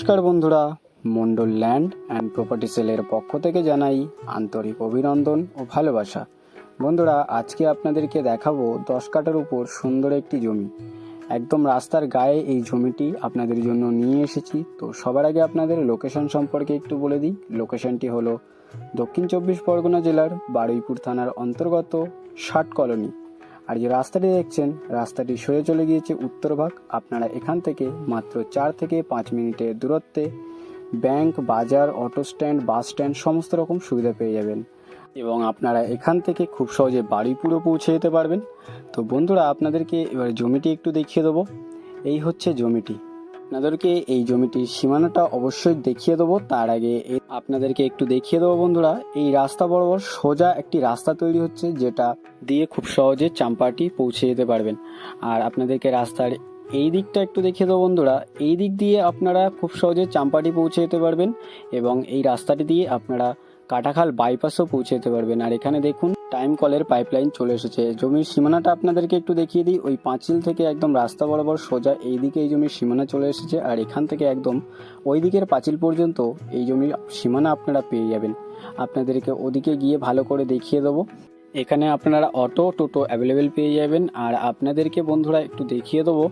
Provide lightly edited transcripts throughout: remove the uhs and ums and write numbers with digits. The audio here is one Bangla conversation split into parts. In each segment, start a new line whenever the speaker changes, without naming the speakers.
নমস্কার বন্ধুরা, মন্ডল ল্যান্ড অ্যান্ড প্রপার্টি সেলের পক্ষ থেকে জানাই আন্তরিক অভিনন্দন ও ভালোবাসা। বন্ধুরা, আজকে আপনাদেরকে দেখাবো 10 কাঠার উপর সুন্দর একটি জমি। একদম রাস্তার গায়ে এই জমিটি আপনাদের জন্য নিয়ে এসেছি। তো সবার আগে আপনাদের লোকেশন সম্পর্কে একটু বলে দিই। লোকেশনটি হলো দক্ষিণ 24 পরগনা জেলার বারুইপুর থানার অন্তর্গত 60 কলোনি। আর যে রাস্তাটি দেখছেন, রাস্তাটি সরে চলে গিয়েছে উত্তরভাগ। আপনারা এখান থেকে মাত্র 4 থেকে 5 মিনিটের দূরত্বে ব্যাংক, বাজার, অটো স্ট্যান্ড, বাস স্ট্যান্ড সমস্ত রকম সুবিধা পেয়ে যাবেন এবং আপনারা এখান থেকে খুব সহজে বারুইপুরও পৌঁছে যেতে পারবেন। তো বন্ধুরা, আপনাদেরকে এবার জমিটি একটু দেখিয়ে দেবো। এই হচ্ছে জমিটি। আপনাদেরকে এই জমিটির সীমানাটা অবশ্যই দেখিয়ে দেবো। তার আগে আপনাদেরকে একটু দেখিয়ে দেবো বন্ধুরা, এই রাস্তা বরাবর সোজা একটি রাস্তা তৈরি হচ্ছে, যেটা দিয়ে খুব সহজে চাম্পাটি পৌঁছে যেতে পারবেন। আর আপনাদেরকে রাস্তার এই দিকটা একটু দেখিয়ে দেবো বন্ধুরা, এই দিক দিয়ে আপনারা খুব সহজে চাম্পাটি পৌঁছে যেতে পারবেন এবং এই রাস্তাটি দিয়ে আপনারা কাটাখাল বাইপাসও পৌঁছে যেতে পারবেন। আর এখানে দেখুন টাইম কলের পাইপলাইন চলে এসেছে। জমির সীমানাটা আপনাদেরকে একটু দেখিয়ে দিই। ওই পাঁচিল থেকে একদম রাস্তা বরাবর সোজা এই দিকে এই জমির সীমানা চলে এসেছে, আর এখান থেকে একদম ওই দিকের পাঁচিল পর্যন্ত এই জমির সীমানা আপনারা পেয়ে যাবেন। আপনাদেরকে ওদিকে গিয়ে ভালো করে দেখিয়ে দেবো। এখানে আপনারা অটো, টোটো অ্যাভেলেবেল পেয়ে যাবেন। আর আপনাদেরকে বন্ধুরা একটু দেখিয়ে দেবো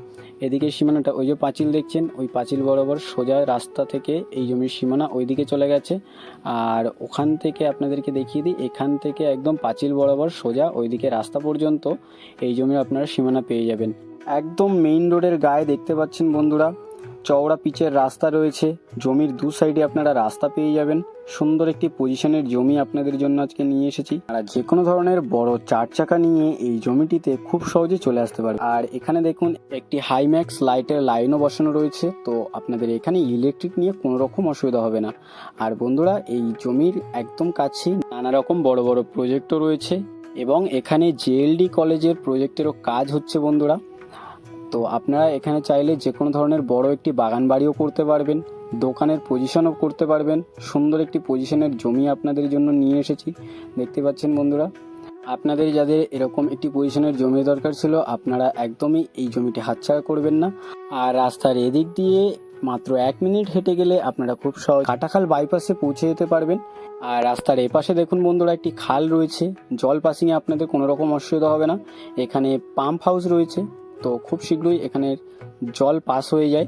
এদিকে সীমানাটা। ওই যে পাঁচিল দেখছেন, ওই পাঁচিল বরাবর সোজা রাস্তা থেকে এই জমির সীমানা ওই দিকে চলে গেছে। আর ওখান থেকে আপনাদেরকে দেখিয়ে দিই, এখান থেকে একদম পাঁচিল বরাবর সোজা ওইদিকে রাস্তা পর্যন্ত এই জমির আপনারা সীমানা পেয়ে যাবেন। একদম মেইন রোডের গায়ে দেখতে পাচ্ছেন বন্ধুরা, চওড়া পিচের রাস্তা রয়েছে। জমির দু সাইডে আপনারা রাস্তা পেয়ে যাবেন। সুন্দর একটি পজিশনের জমি আপনাদের জন্য আজকে নিয়ে এসেছি। আর যে কোনো ধরনের বড় 4 চাকা নিয়ে এই জমিটিতে খুব সহজে চলে আসতে পারবে। আর এখানে দেখুন একটি হাইম্যাক্স লাইটের লাইনও বসানো রয়েছে। তো আপনাদের এখানে ইলেকট্রিক নিয়ে কোনো রকম অসুবিধা হবে না। আর বন্ধুরা, এই জমির একদম কাছেই নানা রকম বড় বড় প্রজেক্টও রয়েছে এবং এখানে জেএলডি কলেজের প্রজেক্টেরও কাজ হচ্ছে বন্ধুরা। তো আপনারা এখানে চাইলে যে কোনো ধরনের বড় একটি বাগান বাড়িও করতে পারবেন, দোকানের পজিশনও করতে পারবেন। সুন্দর একটি পজিশনের জমি আপনাদের জন্য নিয়ে এসেছি, দেখতে পাচ্ছেন বন্ধুরা। আপনাদের যাদের এরকম একটি পজিশনের জমি দরকার ছিল, আপনারা একদমই এই জমিটি হাতছাড়া করবেন না। আর রাস্তার এদিক দিয়ে মাত্র 1 মিনিট হেঁটে গেলে আপনারা খুব সহজ কাটাখাল বাইপাসে পৌঁছে যেতে পারবেন। আর রাস্তার এপাশে দেখুন বন্ধুরা, একটি খাল রয়েছে। জল পাসিংয়ে আপনাদের কোনো রকম অসুবিধা হবে না। এখানে পাম্প হাউস রয়েছে, তো খুব শীঘ্রই এখানে জল পাস হয়ে যায়।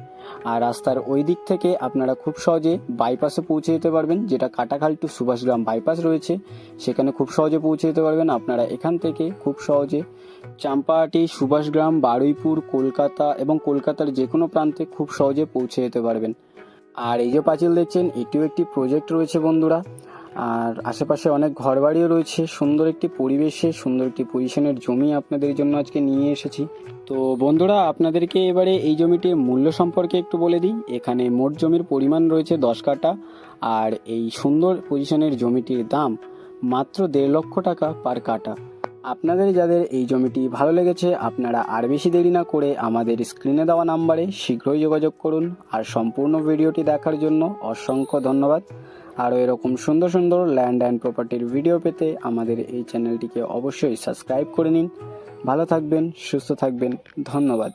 আর রাস্তার ওই দিক থেকে আপনারা খুব সহজে বাইপাসে পৌঁছে যেতে পারবেন, যেটা কাটাখাল টু সুভাষগ্রাম বাইপাস রয়েছে, সেখানে খুব সহজে পৌঁছে যেতে পারবেন। আপনারা এখান থেকে খুব সহজে চাম্পাহাটি, সুভাষগ্রাম, বারুইপুর, কলকাতা এবং কলকাতার যে কোনো প্রান্তে খুব সহজে পৌঁছে যেতে পারবেন। আর এই যে পাঁচিল দেখছেন, এটিও একটি প্রজেক্ট রয়েছে বন্ধুরা। আর আশেপাশে অনেক ঘরবাড়িও রয়েছে। সুন্দর একটি পরিবেশে সুন্দর একটি পজিশনের জমি আপনাদের জন্য আজকে নিয়ে এসেছি। তো বন্ধুরা, আপনাদেরকে এবারে এই জমিটির মূল্য সম্পর্কে একটু বলে দিই। এখানে মোট জমির পরিমাণ রয়েছে 10 কাঠা। আর এই সুন্দর পজিশনের জমিটির দাম মাত্র 1.5 লক্ষ টাকা পার কাঠা। আপনাদের যাদের এই জমিটি ভালো লেগেছে, আপনারা আর বেশি দেরি না করে আমাদের স্ক্রিনে দেওয়া নাম্বারে শীঘ্রই যোগাযোগ করুন। আর সম্পূর্ণ ভিডিওটি দেখার জন্য অসংখ্য ধন্যবাদ। আরও এরকম সুন্দর সুন্দর ল্যান্ড অ্যান্ড প্রপার্টির ভিডিও পেতে আমাদের এই চ্যানেলটিকে অবশ্যই সাবস্ক্রাইব করে নিন। ভালো থাকবেন, সুস্থ থাকবেন, ধন্যবাদ।